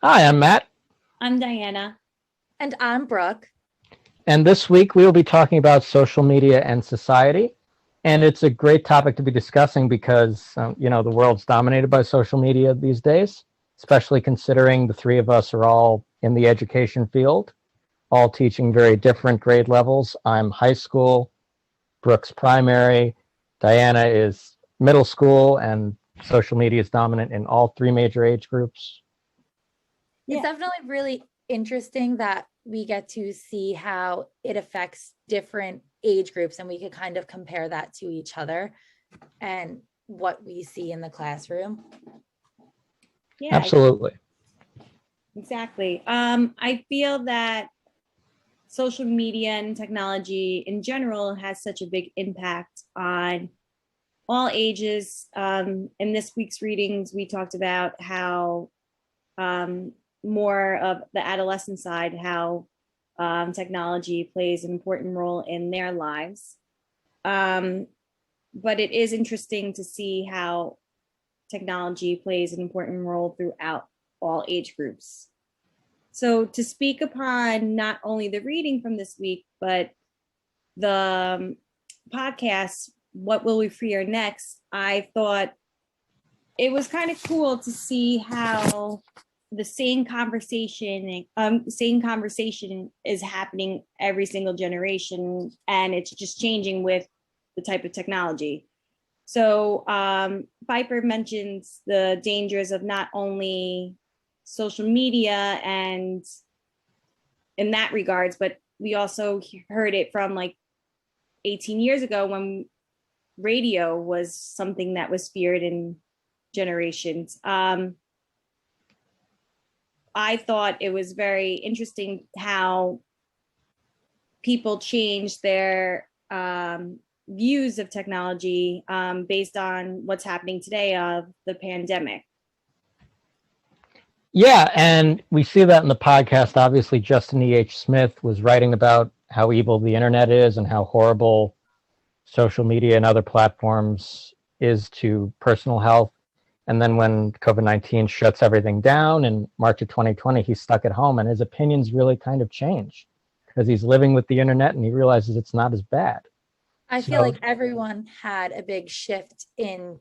Hi, I'm Matt, I'm Diana. And I'm Brooke. and this week we will be talking about social media and society. And it's a great topic to be discussing because, the world's dominated by social media these days, especially considering the three of us are all in the education field, all teaching very different grade levels. I'm high school, Brooke's primary, Diana is middle school, and social media is dominant in all three major age groups. It's Yeah, definitely really interesting that we get to see how it affects different age groups and we could kind of compare that to each other and what we see in the classroom. yeah, Absolutely. exactly. I feel that social media and technology in general has such a big impact on all ages. In this week's readings, we talked about how um, more of the adolescent side, how technology plays an important role in their lives. Um, but it is interesting to see how technology plays an important role throughout all age groups. So, to speak upon not only the reading from this week, but the podcast, What Will We Fear Next? I thought it was kind of cool to see how the same conversation is happening every single generation, and it's just changing with the type of technology. So Piper mentions the dangers of not only social media and in that regards, but we also heard it from like 18 years ago when radio was something that was feared in generations. I thought it was very interesting how people change their views of technology based on what's happening today of the pandemic. Yeah, and we see that in the podcast. Obviously, Justin E.H. Smith was writing about how evil the internet is and how horrible social media and other platforms is to personal health. And then when COVID-19 shuts everything down in March of 2020, he's stuck at home and his opinions really kind of change because he's living with the internet and he realizes it's not as bad. I feel So, like everyone had a big shift in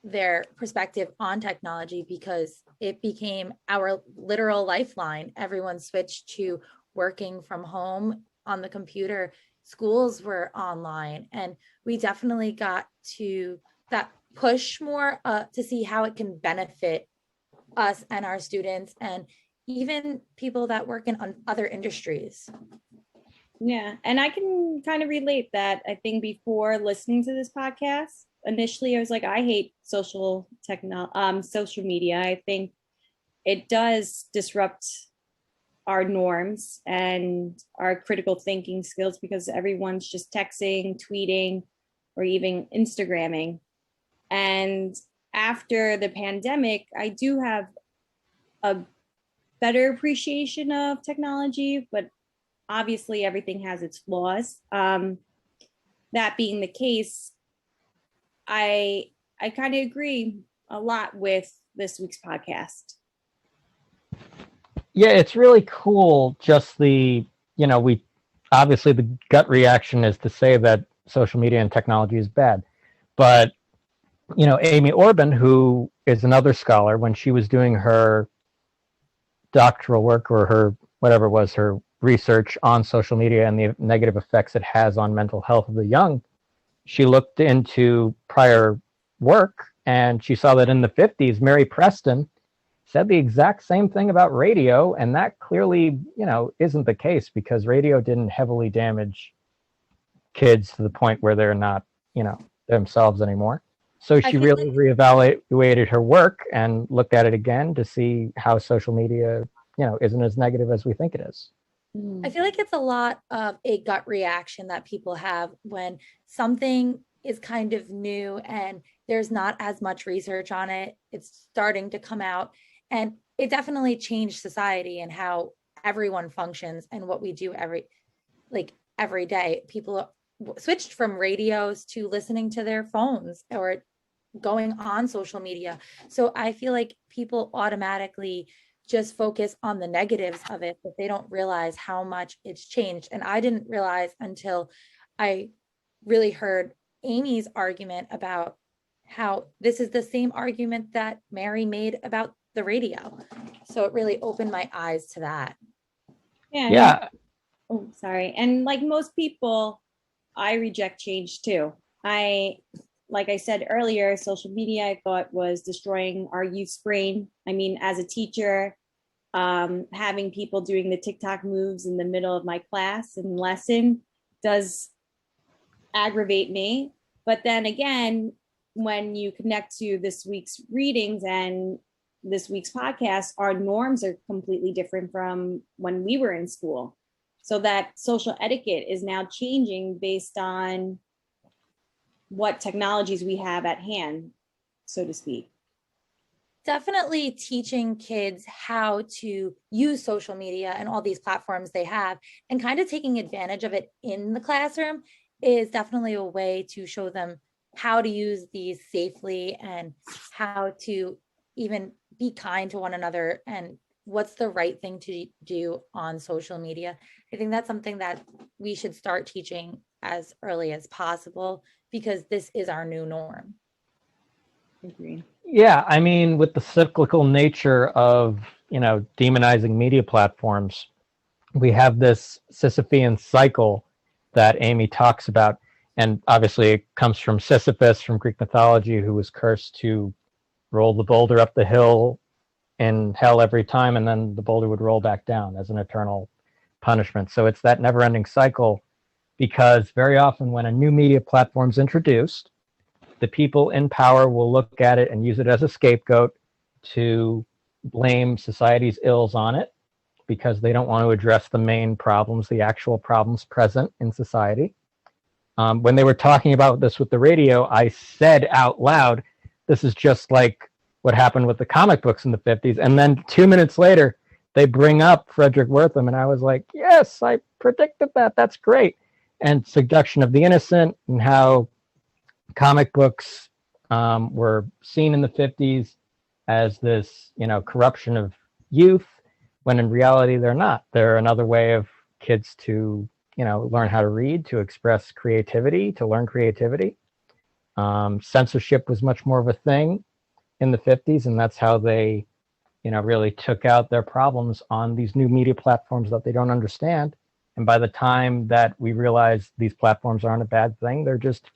their perspective on technology because it became our literal lifeline. Everyone switched to working from home on the computer. Schools were online, and we definitely got to that push more to see how it can benefit us and our students and even people that work in other industries. Yeah, and I can kind of relate that. I think before listening to this podcast, initially I was like, I hate social media. I think it does disrupt our norms and our critical thinking skills because everyone's just texting, tweeting, or even Instagramming. And after the pandemic, I do have a better appreciation of technology, but obviously everything has its flaws. That being the case, I I kind of agree a lot with this week's podcast. yeah, it's really cool. Just we obviously the gut reaction is to say that social media and technology is bad. But, Amy Orban, who is another scholar, when she was doing her doctoral work or her whatever it was, her research on social media and the negative effects it has on mental health of the young, she looked into prior work and she saw that in the 50s, Mary Preston said the exact same thing about radio. And that clearly, isn't the case because radio didn't heavily damage kids to the point where they're not, themselves anymore. So I she feel really like reevaluated her work and looked at it again to see how social media, isn't as negative as we think it is. I feel like it's a lot of a gut reaction that people have when something is kind of new and there's not as much research on it. It's starting to come out and it definitely changed society and how everyone functions and what we do every day. People switched from radios to listening to their phones or going on social media. So I feel like people automatically just focus on the negatives of it, but they don't realize how much it's changed. And I didn't realize until I really heard Amy's argument about how this is the same argument that Mary made about the radio. So it really opened my eyes to that. Yeah. Yeah. Oh, sorry. And like most people, I reject change too. Like I said earlier, social media I thought was destroying our youth's brain. I mean, as a teacher, having people doing the TikTok moves in the middle of my class and lesson does aggravate me. But then again, when you connect to this week's readings and this week's podcast, our norms are completely different from when we were in school. So that social etiquette is now changing based on what technologies we have at hand, so to speak. Definitely teaching kids how to use social media and all these platforms they have and kind of taking advantage of it in the classroom is definitely a way to show them how to use these safely and how to even be kind to one another and what's the right thing to do on social media. I think that's something that we should start teaching as early as possible because this is our new norm. Agreed. Yeah, I mean, with the cyclical nature of, demonizing media platforms, we have this Sisyphean cycle that Amy talks about. And obviously it comes from Sisyphus from Greek mythology, who was cursed to roll the boulder up the hill in hell every time, and then the boulder would roll back down as an eternal punishment. So it's that never-ending cycle, because very often when a new media platform is introduced, the people in power will look at it and use it as a scapegoat to blame society's ills on it, because they don't want to address the main problems, the actual problems present in society. When they were talking about this with the radio, I said out loud, this is just like what happened with the comic books in the 50s. And then 2 minutes later, they bring up Frederick Wertham, and I was like, yes, I predicted that. That's great. And Seduction of the Innocent, and how comic books were seen in the 50s as this, corruption of youth, when in reality they're not. They're another way of kids to, learn how to read, to express creativity, to learn creativity. Censorship was much more of a thing in the 50s, and that's how they, really took out their problems on these new media platforms that they don't understand. And by the time that we realize these platforms aren't a bad thing, they're just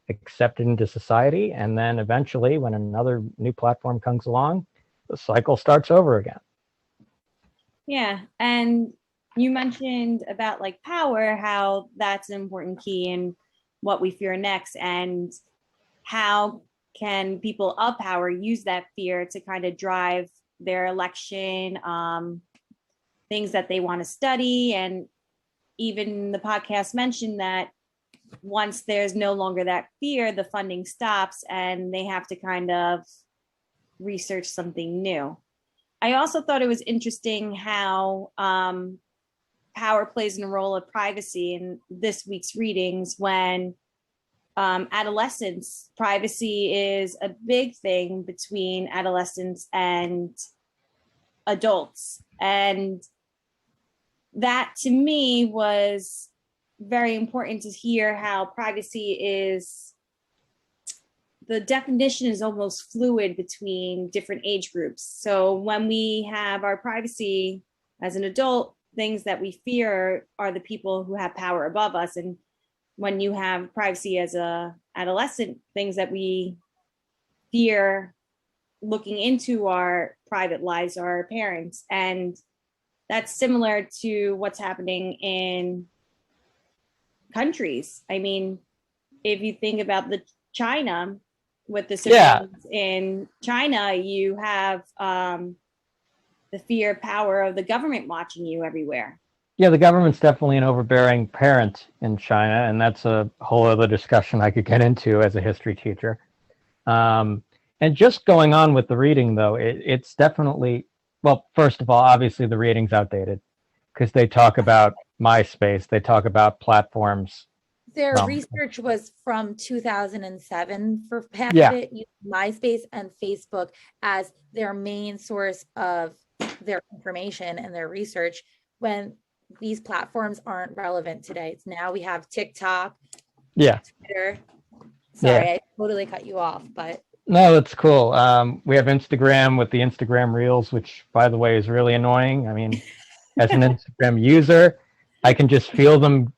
accepted into society. And then eventually, when another new platform comes along, the cycle starts over again. Yeah. And you mentioned about like power, how that's an important key in what we fear next, and how can people of power use that fear to kind of drive their election, things that they want to study. And even the podcast mentioned that once there's no longer that fear, the funding stops and they have to kind of research something new. I also thought it was interesting how power plays in a role of privacy in this week's readings. When adolescents, privacy is a big thing between adolescents and adults. And that to me was very important to hear how privacy is, the definition is almost fluid between different age groups. So when we have our privacy as an adult, things that we fear are the people who have power above us. And when you have privacy as a adolescent, things that we fear looking into our private lives are our parents. And that's similar to what's happening in countries. I mean, if you think about the China, with the surveillance in China, you have the fear power of the government watching you everywhere. Yeah, the government's definitely an overbearing parent in China, and that's a whole other discussion I could get into as a history teacher. And just going on with the reading, though, it's definitely, well, first of all, obviously the reading's outdated, because they talk about MySpace, they talk about platforms. Their research was from 2007 for half Yeah. of it, using MySpace and Facebook as their main source of their information and their research when these platforms aren't relevant today. It's now we have TikTok, Yeah. Twitter. Yeah. Sorry, I totally cut you off, but No, that's cool. We have Instagram with the Instagram Reels, which, by the way, is really annoying. I mean, as an Instagram user, I can just feel them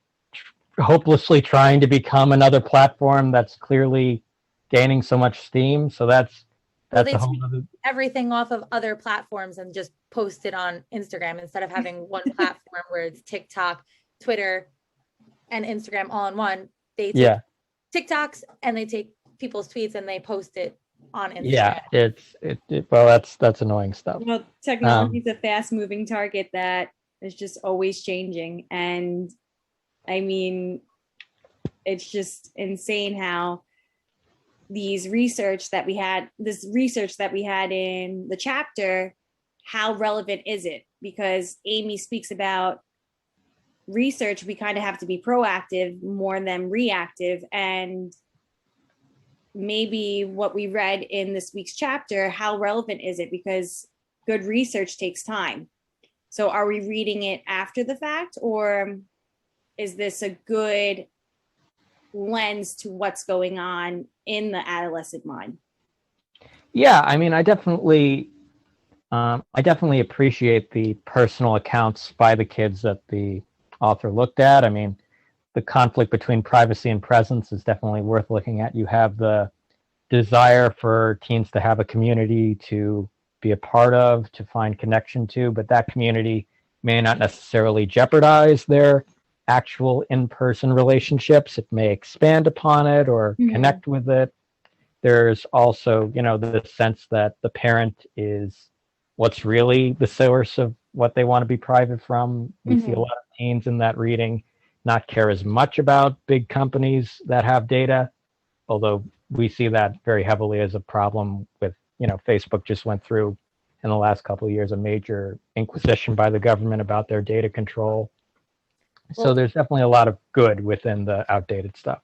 hopelessly trying to become another platform that's clearly gaining so much steam. So that's well, a they whole take other. everything off of other platforms and just post it on Instagram instead of having one platform where it's TikTok, Twitter, and Instagram all in one. They take Yeah. TikToks and they take people's tweets and they post it on Instagram. Yeah, well, that's annoying stuff. Well, technology is a fast-moving target that is just always changing, and I mean, it's just insane how this research that we had in the chapter, how relevant is it? Because Amy speaks about research, we kind of have to be proactive more than reactive, and maybe what we read in this week's chapter, how relevant is it? Because good research takes time. So are we reading it after the fact, or is this a good lens to what's going on in the adolescent mind? Yeah, I mean, I definitely appreciate the personal accounts by the kids that the author looked at. I mean, the conflict between privacy and presence is definitely worth looking at. You have the desire for teens to have a community to be a part of, to find connection to, but that community may not necessarily jeopardize their actual in-person relationships. It may expand upon it or connect with it. There's also, the sense that the parent is what's really the source of what they want to be private from. We see a lot of teens in that reading not care as much about big companies that have data, although we see that very heavily as a problem with, Facebook just went through in the last couple of years a major inquisition by the government about their data control. So there's definitely a lot of good within the outdated stuff.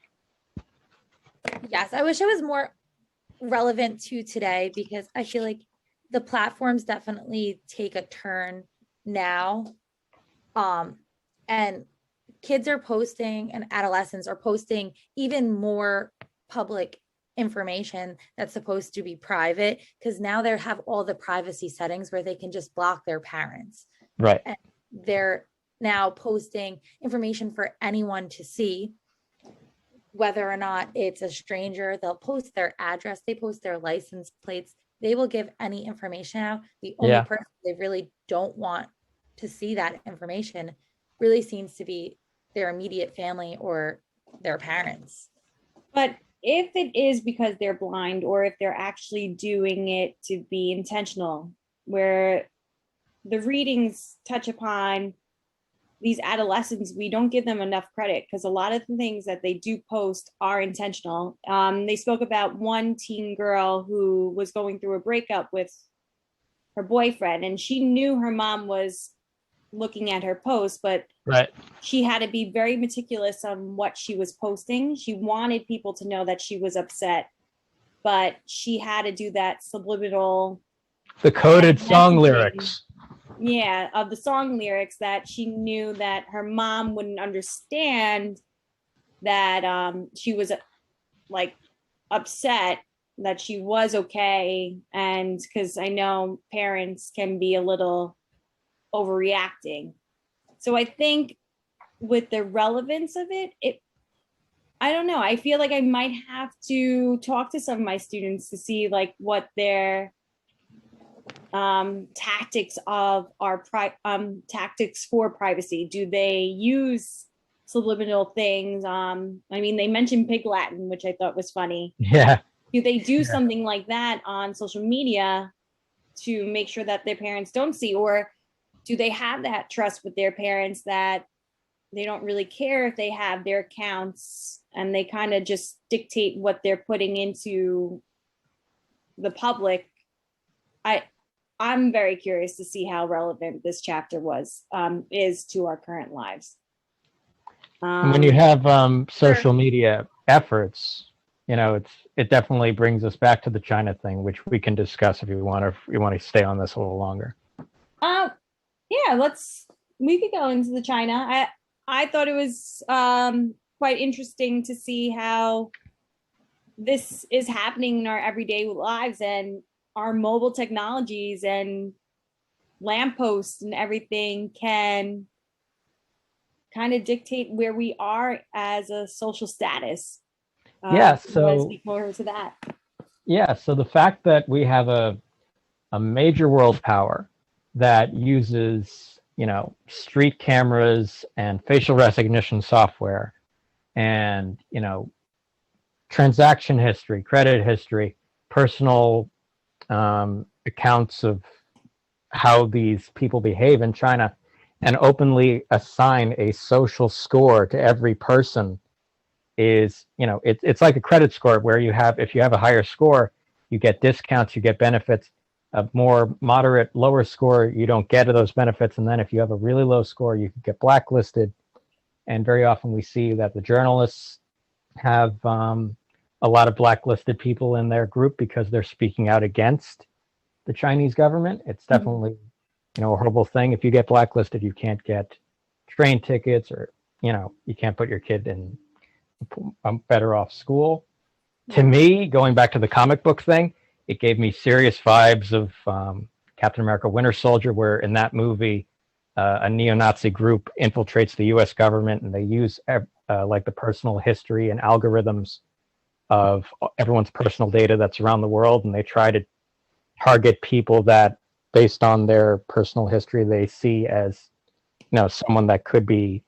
Yes, I wish it was more relevant to today because I feel like the platforms definitely take a turn now. And kids are posting and adolescents are posting even more public information that's supposed to be private because now they have all the privacy settings where they can just block their parents. Right. And they're now posting information for anyone to see, whether or not it's a stranger. They'll post their address, they post their license plates, they will give any information out. The only person they really don't want to see that information really seems to be their immediate family or their parents. But if it is because they're blind, or if they're actually doing it to be intentional, where the readings touch upon these adolescents, we don't give them enough credit because a lot of the things that they do post are intentional. They spoke about one teen girl who was going through a breakup with her boyfriend, and she knew her mom was looking at her post, but she had to be very meticulous on what she was posting. She wanted people to know that she was upset, but she had to do that subliminal, the coded song lyrics. Yeah, of the song lyrics, that she knew that her mom wouldn't understand, that she was like upset, that she was okay. And because I know parents can be a little overreacting. So I think with the relevance of it, I don't know. I feel like I might have to talk to some of my students to see like what their tactics of our tactics for privacy. Do they use subliminal things? I mean, they mentioned Pig Latin, which I thought was funny. Yeah. Do they do something like that on social media to make sure that their parents don't see, or do they have that trust with their parents that they don't really care if they have their accounts and they kind of just dictate what they're putting into the public? I'm very curious to see how relevant this chapter is to our current lives. When you have social media efforts, it definitely brings us back to the China thing, which we can discuss if you want to stay on this a little longer. Yeah, we could go into the China. I thought it was quite interesting to see how this is happening in our everyday lives, and our mobile technologies and lampposts and everything can kind of dictate where we are as a social status. Yeah. I want to So speak more to that. yeah. So the fact that we have a major world power that uses, street cameras and facial recognition software and, transaction history, credit history, personal accounts of how these people behave in China, and openly assign a social score to every person is, it's like a credit score where if you have a higher score, you get discounts, you get benefits. A more moderate, lower score, you don't get those benefits. And then if you have a really low score, you can get blacklisted. And very often we see that the journalists have a lot of blacklisted people in their group because they're speaking out against the Chinese government. It's definitely, a horrible thing. If you get blacklisted, you can't get train tickets, or, you can't put your kid in a better off school. To me, going back to the comic book thing, it gave me serious vibes of Captain America Winter Soldier, where in that movie, a neo-Nazi group infiltrates the US government, and they use like the personal history and algorithms of everyone's personal data that's around the world, and they try to target people that, based on their personal history, they see as, someone that could be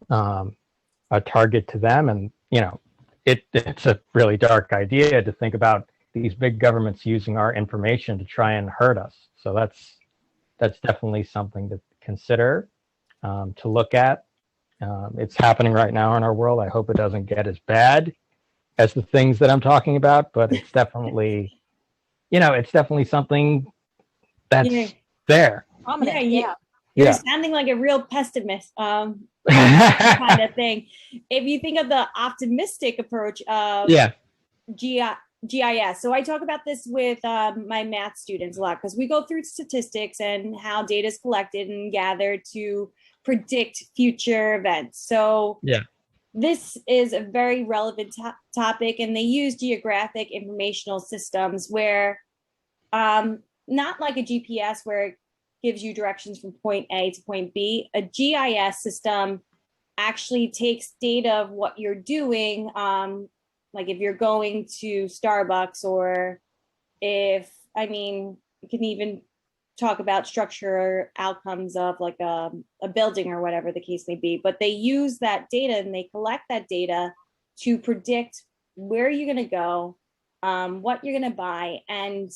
a target to them. And, it's a really dark idea to think about these big governments using our information to try and hurt us. So that's definitely something to consider, to look at. It's happening right now in our world. I hope it doesn't get as bad as the things that I'm talking about, but it's definitely, it's definitely something that's there. You're sounding like a real pessimist, kind of thing. If you think of the optimistic approach of GIS. So I talk about this with my math students a lot, because we go through statistics and how data is collected and gathered to predict future events. So this is a very relevant topic, and they use geographic informational systems where, not like a GPS where it gives you directions from point A to point B. A GIS system actually takes data of what you're doing, like if you're going to Starbucks, or you can even talk about structure outcomes of like a building or whatever the case may be. But they use that data and they collect that data to predict where you're going to go, what you're going to buy. And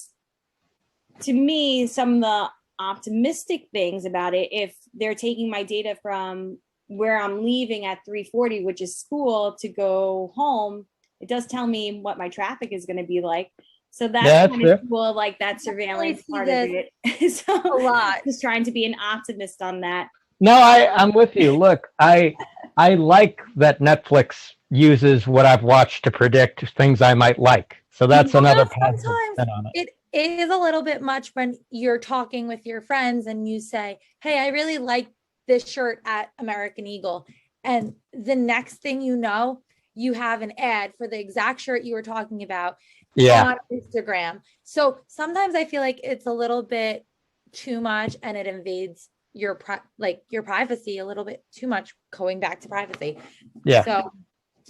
to me, some of the optimistic things about it, if they're taking my data from where I'm leaving at 3:40, which is school, to go home, it does tell me what my traffic is going to be like. So that's kind of cool, like that surveillance part of it. So a lot. Just trying to be an optimist on that. No, I'm with you. Look, I like that Netflix uses what I've watched to predict things I might like. So that's another positive spin on it. It is a little bit much when you're talking with your friends and you say, hey, I really like this shirt at American Eagle. And the next thing you know, you have an ad for the exact shirt you were talking about on Instagram. So sometimes I feel like it's a little bit too much, and it invades your privacy a little bit too much, going back to privacy. Yeah. So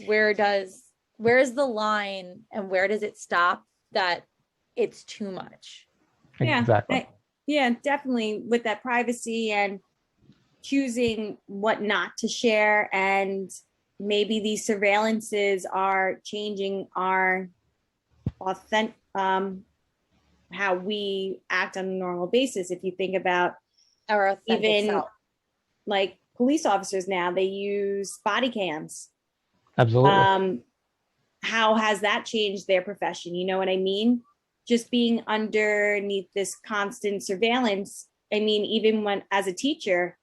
where is the line, and where does it stop that it's too much? Exactly. Definitely, with that privacy and choosing what not to share. And maybe these surveillances are changing our authentic, how we act on a normal basis. If you think about our authentic self. Like police officers now, they use body cams. Absolutely. How has that changed their profession? You know what I mean? Just being underneath this constant surveillance. I mean, even when as a teacher,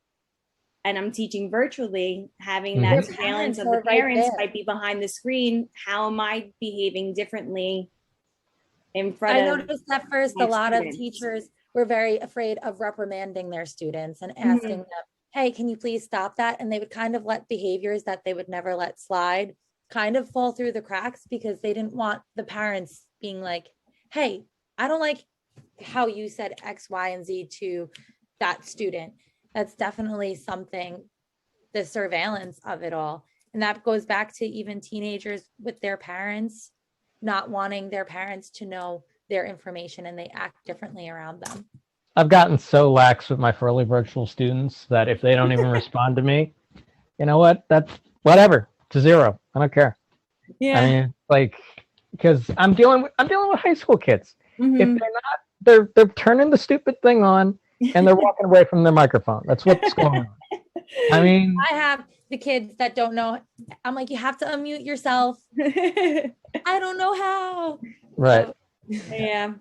and I'm teaching virtually, having that surveillance of the parents might be behind the screen. How am I behaving differently in front of? I noticed at first a lot of teachers were very afraid of reprimanding their students and asking them, hey, can you please stop that? And they would kind of let behaviors that they would never let slide kind of fall through the cracks because they didn't want the parents being like, hey, I don't like how you said X, Y, and Z to that student. That's definitely something, the surveillance of it all. And that goes back to even teenagers with their parents, not wanting their parents to know their information, and they act differently around them. I've gotten so lax with my early virtual students that if they don't even respond to me, you know what? That's whatever. To zero. I don't care. Yeah. I mean, like, because I'm dealing with high school kids. If they're not, they're turning the stupid thing on and they're walking away from their microphone. That's what's going on. I mean, I have the kids that don't know. I'm like, you have to unmute yourself. I don't know how. right. So, Yeah.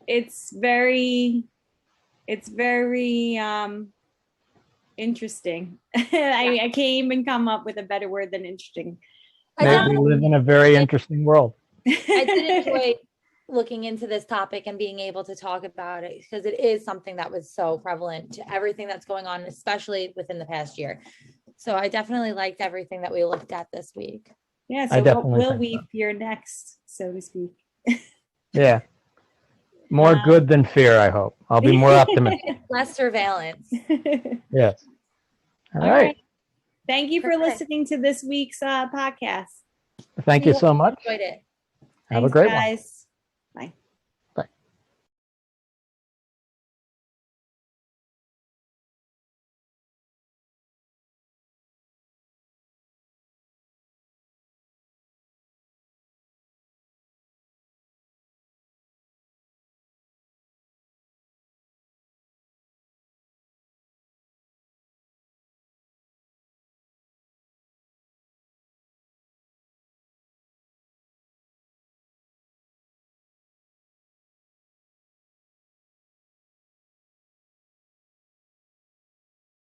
It's very interesting. I can't even come up with a better word than interesting. We live in a very interesting world. I did enjoy looking into this topic and being able to talk about it because it is something that was so prevalent to everything that's going on, especially within the past year. So I definitely liked everything that we looked at this week. Yeah, I so what definitely will think we so. fear next, so to speak? Yeah. More good than fear, I hope. I'll be more optimistic. Less surveillance. Yes. All All right. right. Thank you for Perfect. listening to this week's podcast. Thank you so much. Enjoyed it. Have a Thanks, great one. guys.